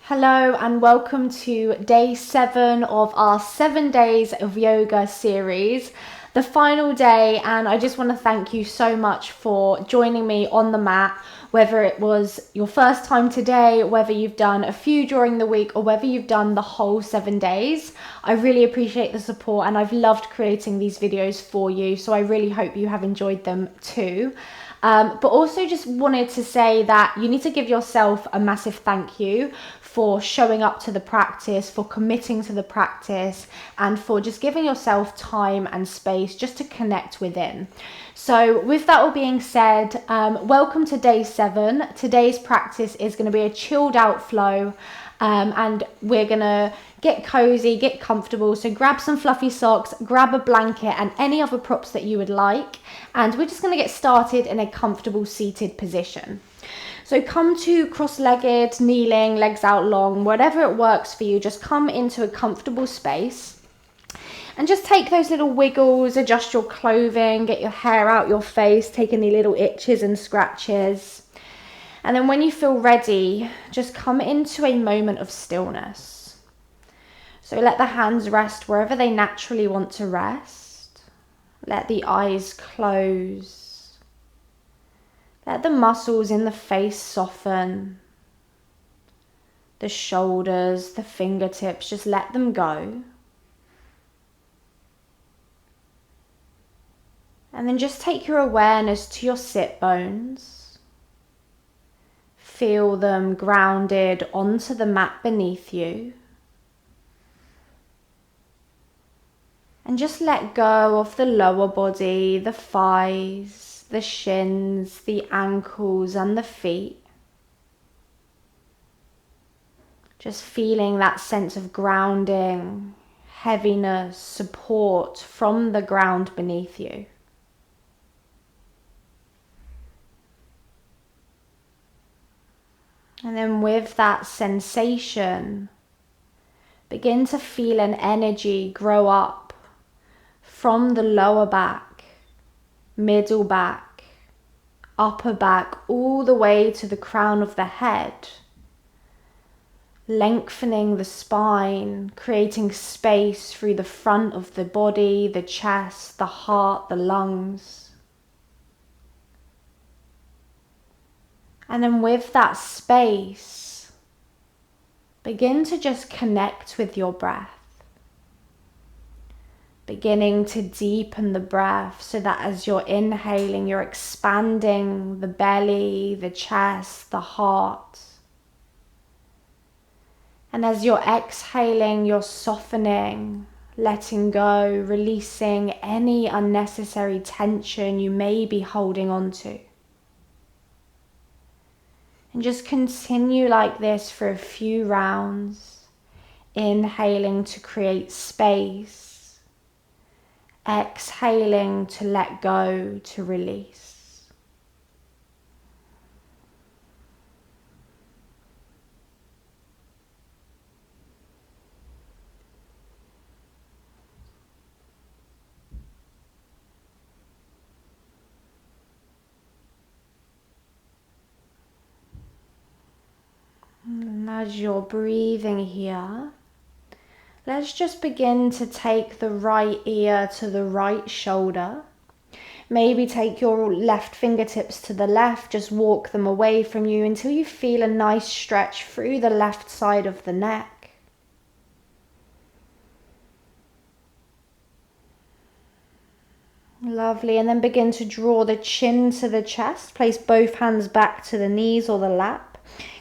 Hello and welcome to day 7 of our 7 days of yoga series, the final day, and I just want to thank you so much for joining me on the mat, whether it was your first time today, whether you've done a few during the week, or whether you've done the whole 7 days. I really appreciate the support and I've loved creating these videos for you, so I really hope you have enjoyed them too. But also just wanted to say that you need to give yourself a massive thank you for showing up to the practice, for committing to the practice, and for just giving yourself time and space just to connect within. So with that all being said, welcome to day 7. Today's practice is going to be a chilled out flow, and we're going to get cozy, get comfortable. So grab some fluffy socks, grab a blanket and any other props that you would like. And we're just going to get started in a comfortable seated position. So come to cross-legged, kneeling, legs out long, whatever it works for you. Just come into a comfortable space and just take those little wiggles, adjust your clothing, get your hair out your face, take any little itches and scratches. And then when you feel ready, just come into a moment of stillness. So let the hands rest wherever they naturally want to rest. Let the eyes close. Let the muscles in the face soften. The shoulders, the fingertips, just let them go. And then just take your awareness to your sit bones. Feel them grounded onto the mat beneath you. And just let go of the lower body, the thighs, the shins, the ankles and the feet. Just feeling that sense of grounding, heaviness, support from the ground beneath you. And then with that sensation, begin to feel an energy grow up from the lower back, middle back, upper back, all the way to the crown of the head, lengthening the spine, creating space through the front of the body, the chest, the heart, the lungs. And then with that space, begin to just connect with your breath. Beginning to deepen the breath so that as you're inhaling, you're expanding the belly, the chest, the heart. And as you're exhaling, you're softening, letting go, releasing any unnecessary tension you may be holding on to. And just continue like this for a few rounds, inhaling to create space, exhaling to let go, to release. And as you're breathing here, let's just begin to take the right ear to the right shoulder. Maybe take your left fingertips to the left, just walk them away from you until you feel a nice stretch through the left side of the neck. Lovely, and then begin to draw the chin to the chest. Place both hands back to the knees or the lap.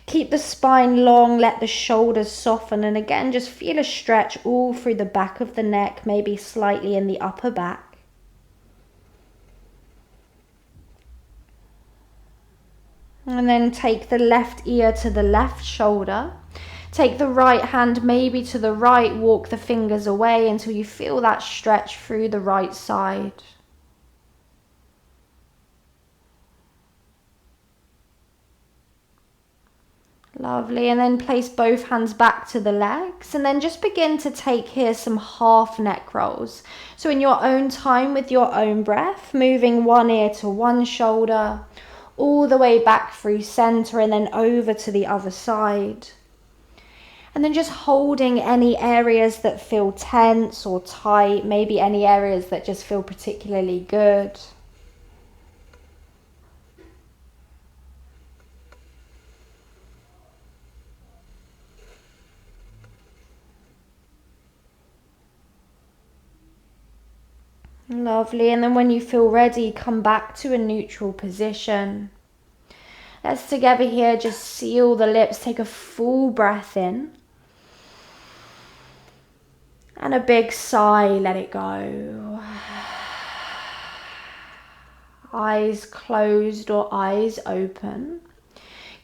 Keep the spine long, let the shoulders soften, and again just feel a stretch all through the back of the neck, maybe slightly in the upper back. And then take the left ear to the left shoulder. Take the right hand maybe to the right, walk the fingers away until you feel that stretch through the right side. Lovely, and then place both hands back to the legs and then just begin to take here some half neck rolls. So in your own time with your own breath, moving one ear to one shoulder, all the way back through center and then over to the other side. And then just holding any areas that feel tense or tight, maybe any areas that just feel particularly good. Lovely. And then when you feel ready, come back to a neutral position. Let's together here just seal the lips, take a full breath in. And a big sigh, let it go. Eyes closed or eyes open.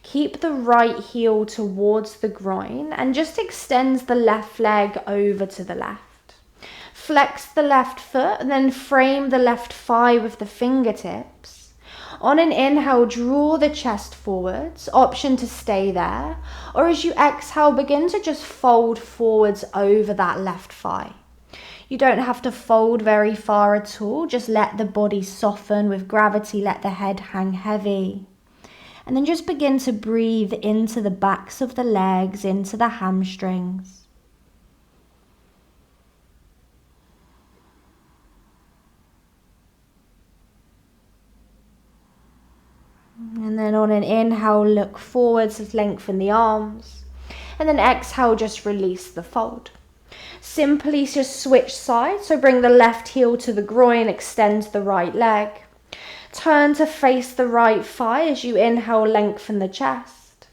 Keep the right heel towards the groin and just extend the left leg over to the left. Flex the left foot and then frame the left thigh with the fingertips. On an inhale, draw the chest forwards, option to stay there, or as you exhale, begin to just fold forwards over that left thigh. You don't have to fold very far at all, just let the body soften with gravity, let the head hang heavy. And then just begin to breathe into the backs of the legs, into the hamstrings. And then on an inhale, look forwards, lengthen the arms. And then exhale, just release the fold. Simply just switch sides. So bring the left heel to the groin, extend the right leg. Turn to face the right thigh as you inhale, lengthen the chest.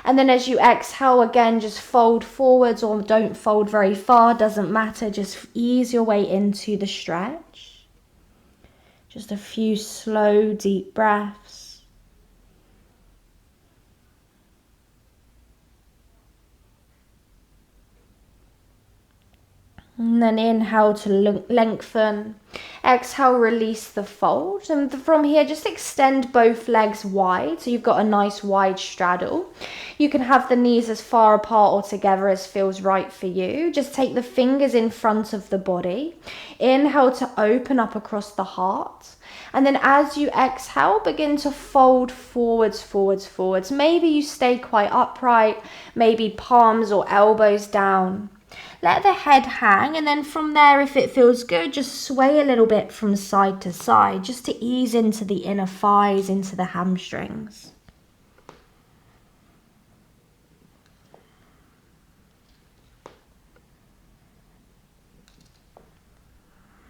And then as you exhale, again, just fold forwards or don't fold very far, doesn't matter. Just ease your way into the stretch. Just a few slow, deep breaths. And then inhale to lengthen. Exhale, release the fold. And from here, just extend both legs wide. So you've got a nice wide straddle. You can have the knees as far apart or together as feels right for you. Just take the fingers in front of the body. Inhale to open up across the heart. And then as you exhale, begin to fold forwards, forwards, forwards. Maybe you stay quite upright. Maybe palms or elbows down. Let the head hang, and then from there, if it feels good, just sway a little bit from side to side, just to ease into the inner thighs, into the hamstrings.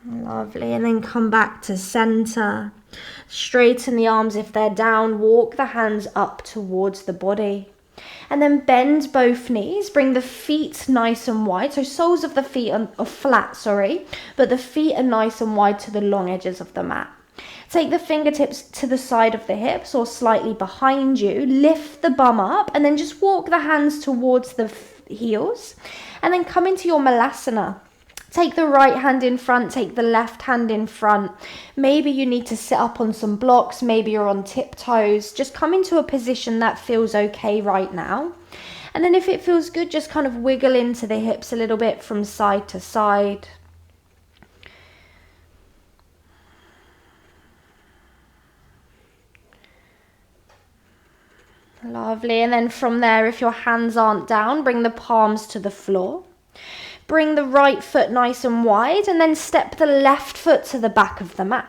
Lovely, and then come back to center. Straighten the arms if they're down, walk the hands up towards the body. And then bend both knees, bring the feet nice and wide. So soles of the feet are flat, but the feet are nice and wide to the long edges of the mat. Take the fingertips to the side of the hips or slightly behind you. Lift the bum up and then just walk the hands towards the heels. And then come into your Malasana. Take the right hand in front, take the left hand in front. Maybe you need to sit up on some blocks, maybe you're on tiptoes. Just come into a position that feels okay right now. And then if it feels good, just kind of wiggle into the hips a little bit from side to side. Lovely, and then from there, if your hands aren't down, bring the palms to the floor. Bring the right foot nice and wide and then step the left foot to the back of the mat.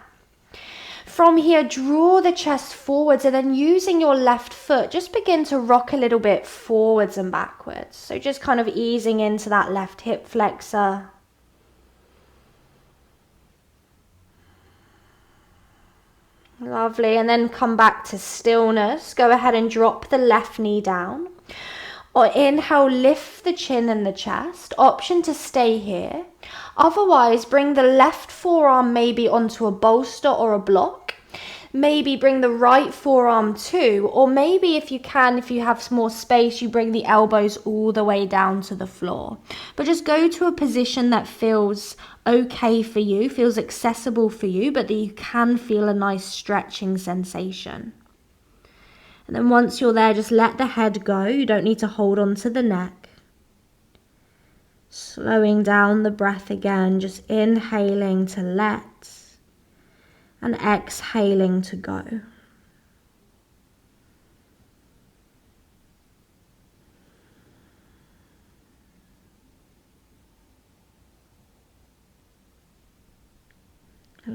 From here, draw the chest forwards and then using your left foot, just begin to rock a little bit forwards and backwards. So just kind of easing into that left hip flexor. Lovely, and then come back to stillness. Go ahead and drop the left knee down. Or inhale, lift the chin and the chest. Option to stay here. Otherwise, bring the left forearm maybe onto a bolster or a block. Maybe bring the right forearm too. Or maybe if you can, if you have more space, you bring the elbows all the way down to the floor. But just go to a position that feels okay for you, feels accessible for you, but that you can feel a nice stretching sensation. And then once you're there, just let the head go. You don't need to hold on to the neck. Slowing down the breath again, just inhaling to let and exhaling to go.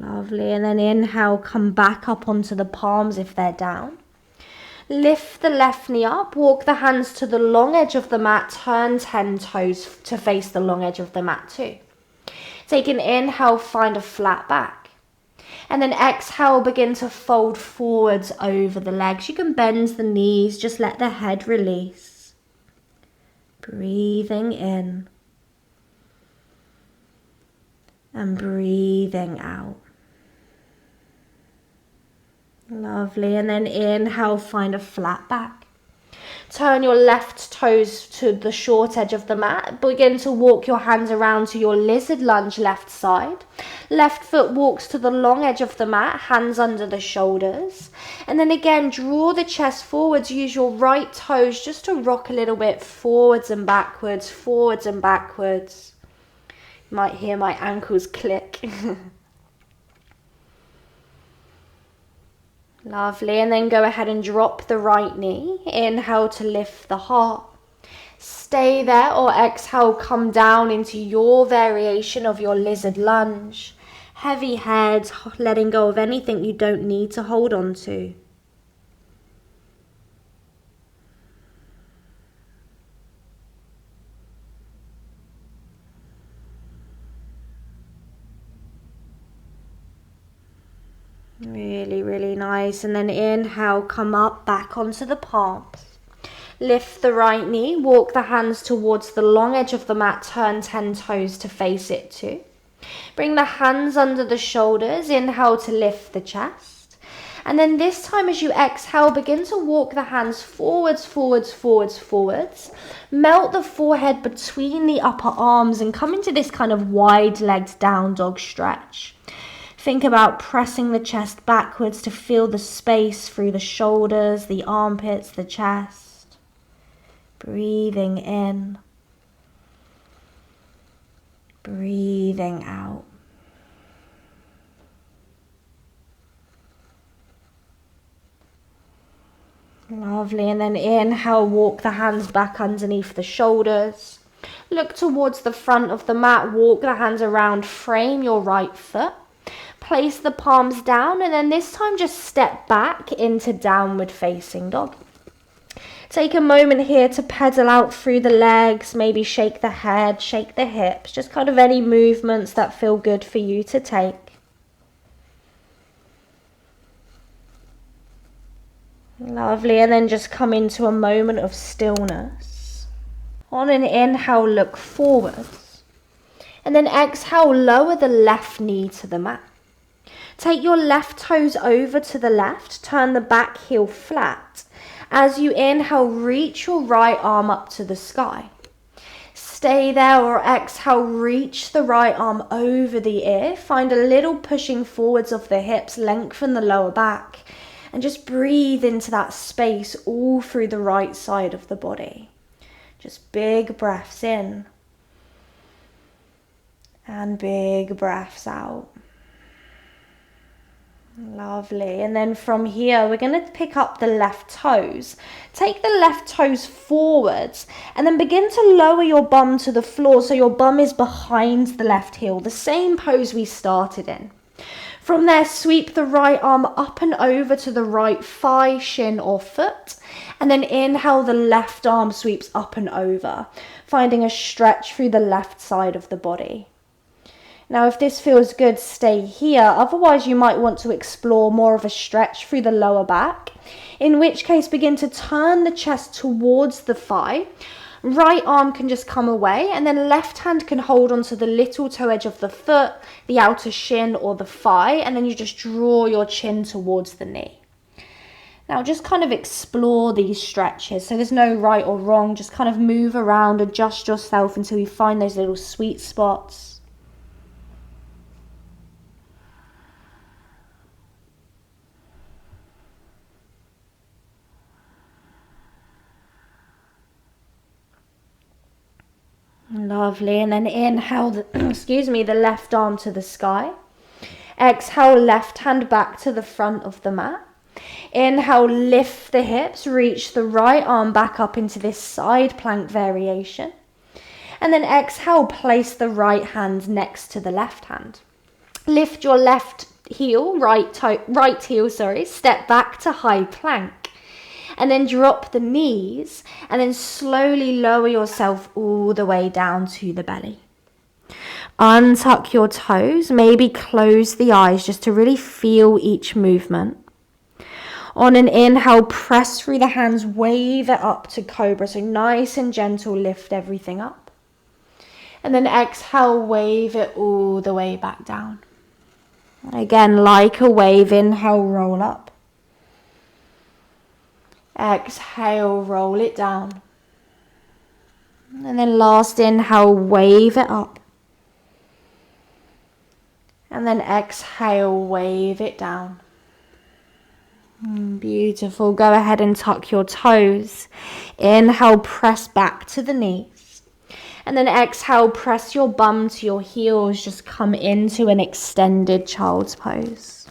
Lovely. And then inhale, come back up onto the palms if they're down. Lift the left knee up, walk the hands to the long edge of the mat, turn 10 toes to face the long edge of the mat too. Take an inhale, find a flat back. And then exhale, begin to fold forwards over the legs. You can bend the knees, just let the head release. Breathing in. And breathing out. Lovely. And then inhale, find a flat back. Turn your left toes to the short edge of the mat. Begin to walk your hands around to your lizard lunge left side. Left foot walks to the long edge of the mat, hands under the shoulders. And then again, draw the chest forwards. Use your right toes just to rock a little bit forwards and backwards, forwards and backwards. You might hear my ankles click. Lovely, and then go ahead and drop the right knee. Inhale to lift the heart. Stay there, or exhale, come down into your variation of your lizard lunge. Heavy head, letting go of anything you don't need to hold on to. Really, really nice. And then inhale, come up, back onto the palms. Lift the right knee, walk the hands towards the long edge of the mat, turn 10 toes to face it too. Bring the hands under the shoulders, inhale to lift the chest. And then this time as you exhale, begin to walk the hands forwards, forwards, forwards, forwards. Melt the forehead between the upper arms and come into this kind of wide-legged down dog stretch. Think about pressing the chest backwards to feel the space through the shoulders, the armpits, the chest. Breathing in. Breathing out. Lovely. And then inhale, walk the hands back underneath the shoulders. Look towards the front of the mat, walk the hands around, frame your right foot. Place the palms down, and then this time just step back into downward facing dog. Take a moment here to pedal out through the legs, maybe shake the head, shake the hips, just kind of any movements that feel good for you to take. Lovely, and then just come into a moment of stillness. On an inhale, look forwards, and then exhale, lower the left knee to the mat. Take your left toes over to the left, turn the back heel flat. As you inhale, reach your right arm up to the sky. Stay there, or exhale, reach the right arm over the ear. Find a little pushing forwards of the hips, lengthen the lower back, and just breathe into that space all through the right side of the body. Just big breaths in and big breaths out. Lovely. And then from here, we're going to pick up the left toes. Take the left toes forwards and then begin to lower your bum to the floor so your bum is behind the left heel, the same pose we started in. From there, sweep the right arm up and over to the right thigh, shin or foot. And then inhale, the left arm sweeps up and over, finding a stretch through the left side of the body. Now, if this feels good, stay here. Otherwise, you might want to explore more of a stretch through the lower back, in which case begin to turn the chest towards the thigh. Right arm can just come away, and then left hand can hold onto the little toe edge of the foot, the outer shin or the thigh, and then you just draw your chin towards the knee. Now, just kind of explore these stretches. So there's no right or wrong. Just kind of move around, adjust yourself until you find those little sweet spots. Lovely, and then inhale, the left arm to the sky. Exhale, left hand back to the front of the mat. Inhale, lift the hips, reach the right arm back up into this side plank variation. And then exhale, place the right hand next to the left hand. Lift your left heel, right heel, step back to high plank. And then drop the knees and then slowly lower yourself all the way down to the belly. Untuck your toes, maybe close the eyes just to really feel each movement. On an inhale, press through the hands, wave it up to cobra. So nice and gentle, lift everything up. And then exhale, wave it all the way back down. Again, like a wave, inhale, roll up. Exhale, roll it down. And then last inhale, wave it up. And then exhale, wave it down. Beautiful. Go ahead and tuck your toes. Inhale, press back to the knees. And then exhale, press your bum to your heels. Just come into an extended child's pose.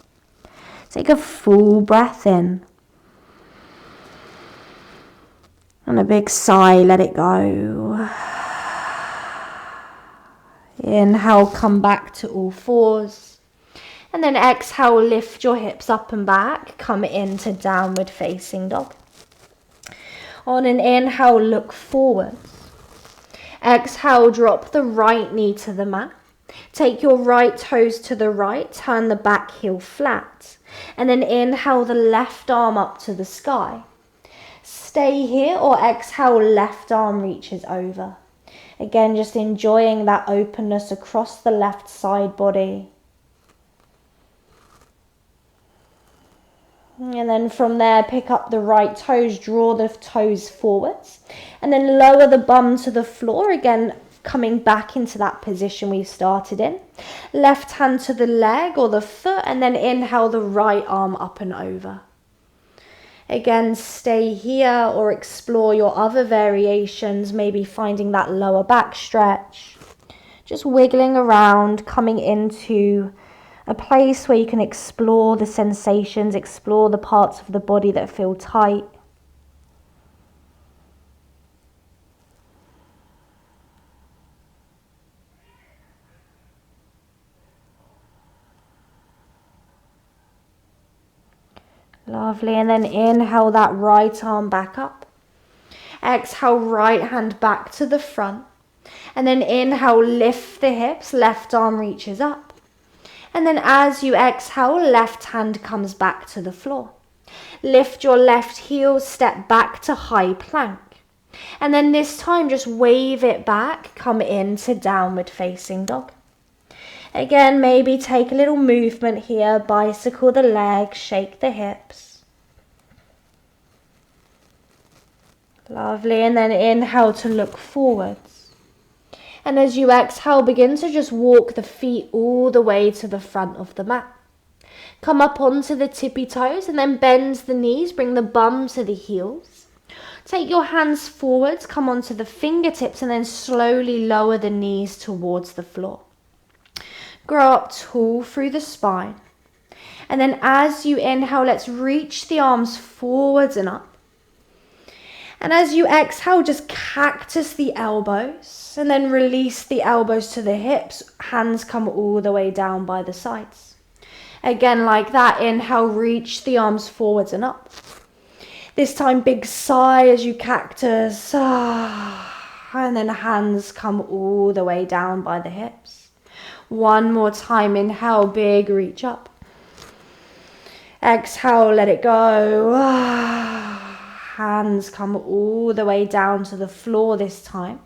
Take a full breath in. And a big sigh, let it go. Inhale, come back to all fours. And then exhale, lift your hips up and back. Come into downward facing dog. On an inhale, look forward. Exhale, drop the right knee to the mat. Take your right toes to the right, turn the back heel flat. And then inhale the left arm up to the sky. Stay here or exhale, left arm reaches over. Again, just enjoying that openness across the left side body. And then from there, pick up the right toes, draw the toes forwards. And then lower the bum to the floor, again, coming back into that position we started in. Left hand to the leg or the foot, and then inhale the right arm up and over. Again, stay here or explore your other variations, maybe finding that lower back stretch. Just wiggling around, coming into a place where you can explore the sensations, explore the parts of the body that feel tight. Lovely, and then inhale that right arm back up. Exhale, right hand back to the front. And then inhale, lift the hips, left arm reaches up. And then as you exhale, left hand comes back to the floor. Lift your left heel, step back to high plank. And then this time, just wave it back, come into downward facing dog. Again, maybe take a little movement here, bicycle the legs, shake the hips. Lovely, and then inhale to look forwards. And as you exhale, begin to just walk the feet all the way to the front of the mat. Come up onto the tippy toes and then bend the knees, bring the bum to the heels. Take your hands forwards, come onto the fingertips and then slowly lower the knees towards the floor. Grow up tall through the spine. And then as you inhale, let's reach the arms forwards and up. And as you exhale, just cactus the elbows and then release the elbows to the hips. Hands come all the way down by the sides. Again, like that, inhale, reach the arms forwards and up. This time, big sigh as you cactus. And then hands come all the way down by the hips. One more time, inhale, big reach up. Exhale, let it go. Hands come all the way down to the floor this time.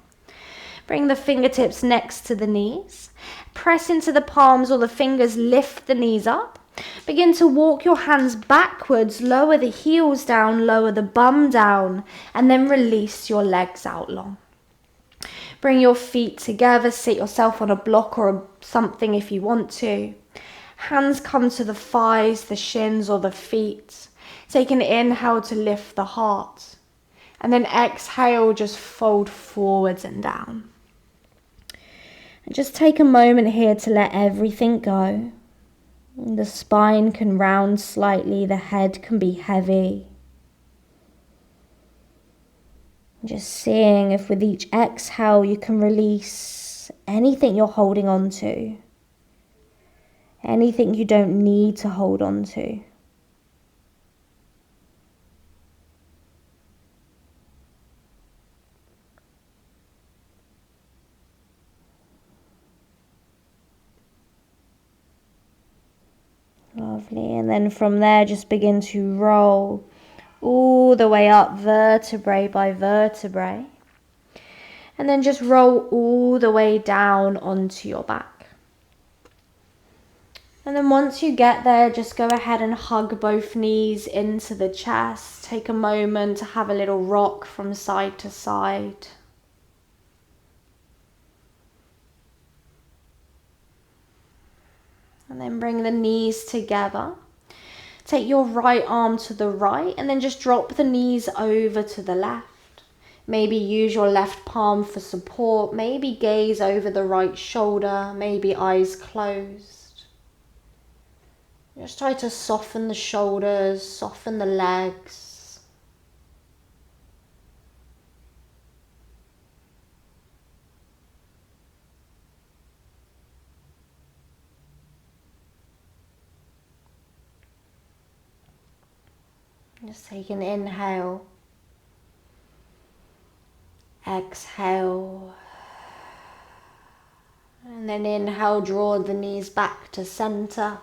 Bring the fingertips next to the knees. Press into the palms or the fingers, lift the knees up. Begin to walk your hands backwards, lower the heels down, lower the bum down, and then release your legs out long. Bring your feet together, sit yourself on a block or something if you want to. Hands come to the thighs, the shins or the feet. Take an inhale to lift the heart. And then exhale, just fold forwards and down. And just take a moment here to let everything go. The spine can round slightly, the head can be heavy. Just seeing if with each exhale you can release anything you're holding on to. Anything you don't need to hold on to. Lovely. And then from there, just begin to roll all the way up, vertebrae by vertebrae. And then just roll all the way down onto your back. And then once you get there, just go ahead and hug both knees into the chest. Take a moment to have a little rock from side to side. And then bring the knees together. Take your right arm to the right and then just drop the knees over to the left. Maybe use your left palm for support. Maybe gaze over the right shoulder. Maybe eyes closed. Just try to soften the shoulders, soften the legs. Just take an inhale, exhale, and then inhale, draw the knees back to center,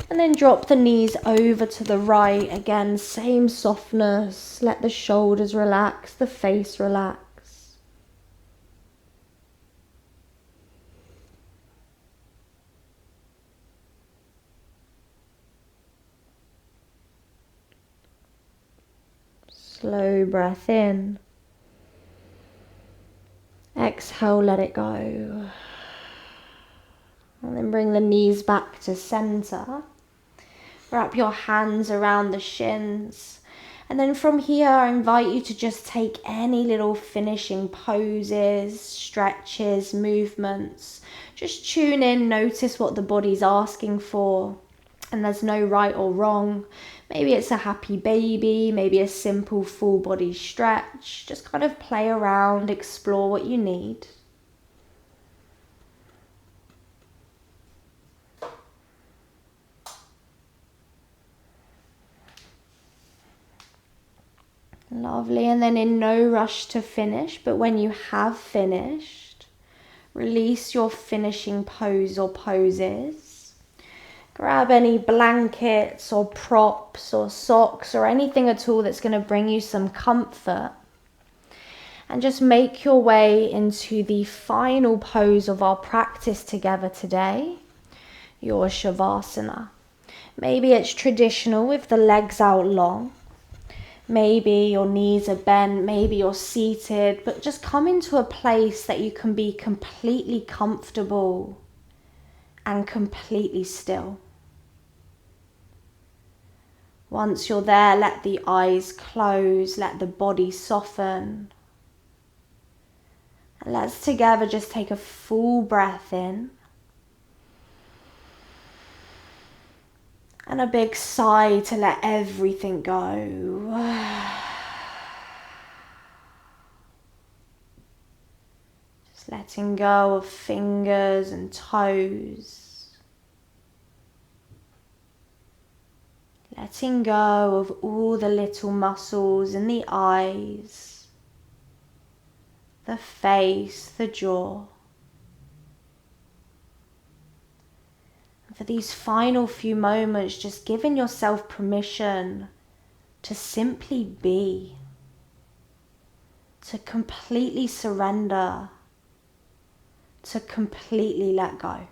and then drop the knees over to the right. Again, same softness, let the shoulders relax, the face relax. Slow breath in. Exhale, let it go. And then bring the knees back to center. Wrap your hands around the shins. And then from here, I invite you to just take any little finishing poses, stretches, movements. Just tune in, notice what the body's asking for. And there's no right or wrong. Maybe it's a happy baby, maybe a simple full body stretch. Just kind of play around, explore what you need. Lovely, and then in no rush to finish, but when you have finished, release your finishing pose or poses. Grab any blankets or props or socks or anything at all that's going to bring you some comfort. And just make your way into the final pose of our practice together today, your Shavasana. Maybe it's traditional with the legs out long. Maybe your knees are bent, maybe you're seated, but just come into a place that you can be completely comfortable and completely still. Once you're there, let the eyes close, let the body soften. And let's together just take a full breath in. And a big sigh to let everything go. Just letting go of fingers and toes. Letting go of all the little muscles in the eyes, the face, the jaw. And for these final few moments, just giving yourself permission to simply be, to completely surrender, to completely let go.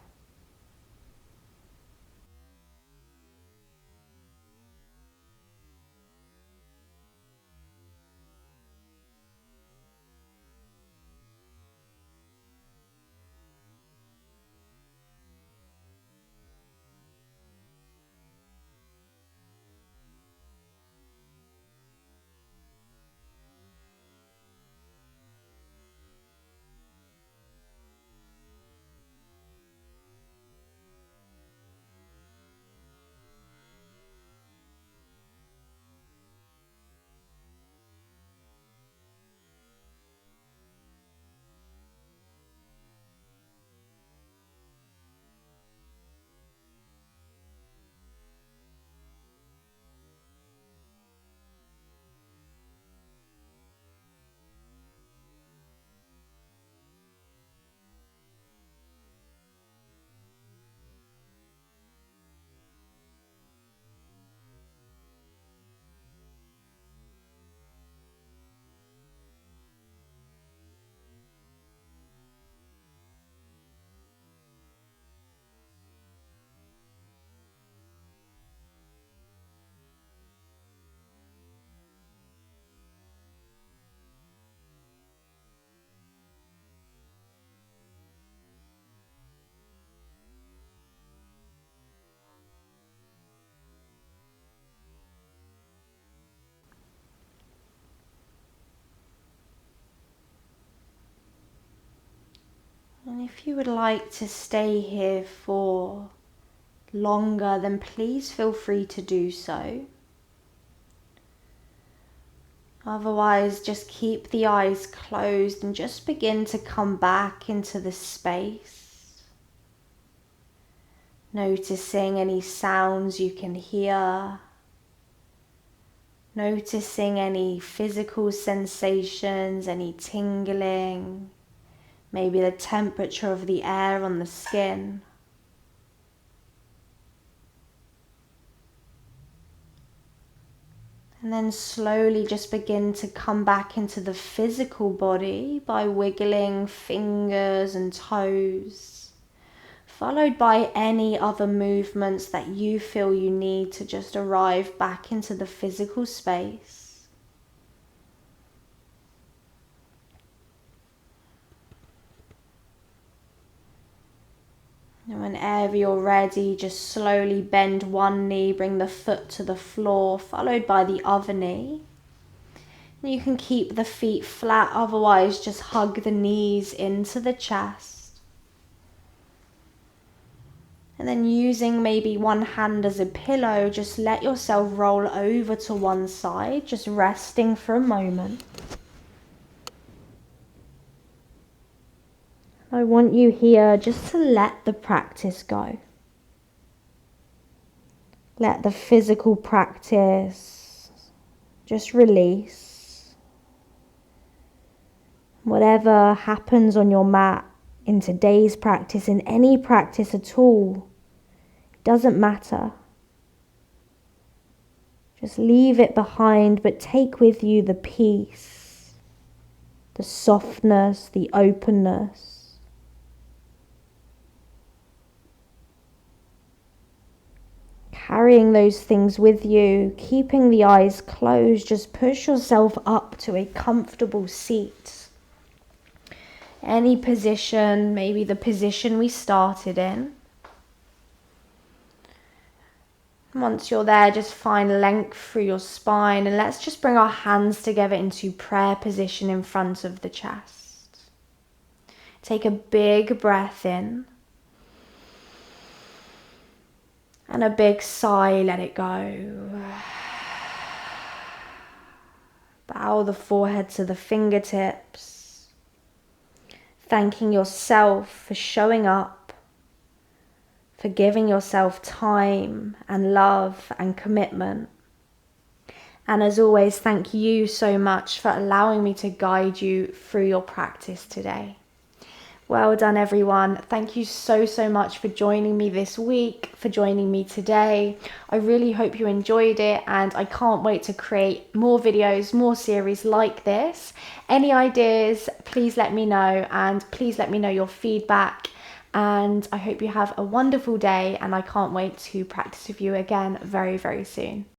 If you would like to stay here for longer, then please feel free to do so. Otherwise, just keep the eyes closed and just begin to come back into the space. Noticing any sounds you can hear. Noticing any physical sensations, any tingling, maybe the temperature of the air on the skin. And then slowly just begin to come back into the physical body by wiggling fingers and toes, followed by any other movements that you feel you need to just arrive back into the physical space. And whenever you're ready, just slowly bend one knee, bring the foot to the floor, followed by the other knee. And you can keep the feet flat, otherwise just hug the knees into the chest. And then using maybe one hand as a pillow, just let yourself roll over to one side, just resting for a moment. I want you here just to let the practice go. Let the physical practice just release. Whatever happens on your mat in today's practice, in any practice at all, doesn't matter. Just leave it behind, but take with you the peace, the softness, the openness. Carrying those things with you, keeping the eyes closed, just push yourself up to a comfortable seat. Any position, maybe the position we started in. Once you're there, just find length through your spine, and let's just bring our hands together into prayer position in front of the chest. Take a big breath in. And a big sigh, let it go. Bow the forehead to the fingertips. Thanking yourself for showing up, for giving yourself time and love and commitment. And as always, thank you so much for allowing me to guide you through your practice today. Well done, everyone. Thank you so much for joining me this week, for joining me today. I really hope you enjoyed it, and I can't wait to create more videos, more series like this. Any ideas, please let me know, and please let me know your feedback. And I hope you have a wonderful day, and I can't wait to practice with you again very soon.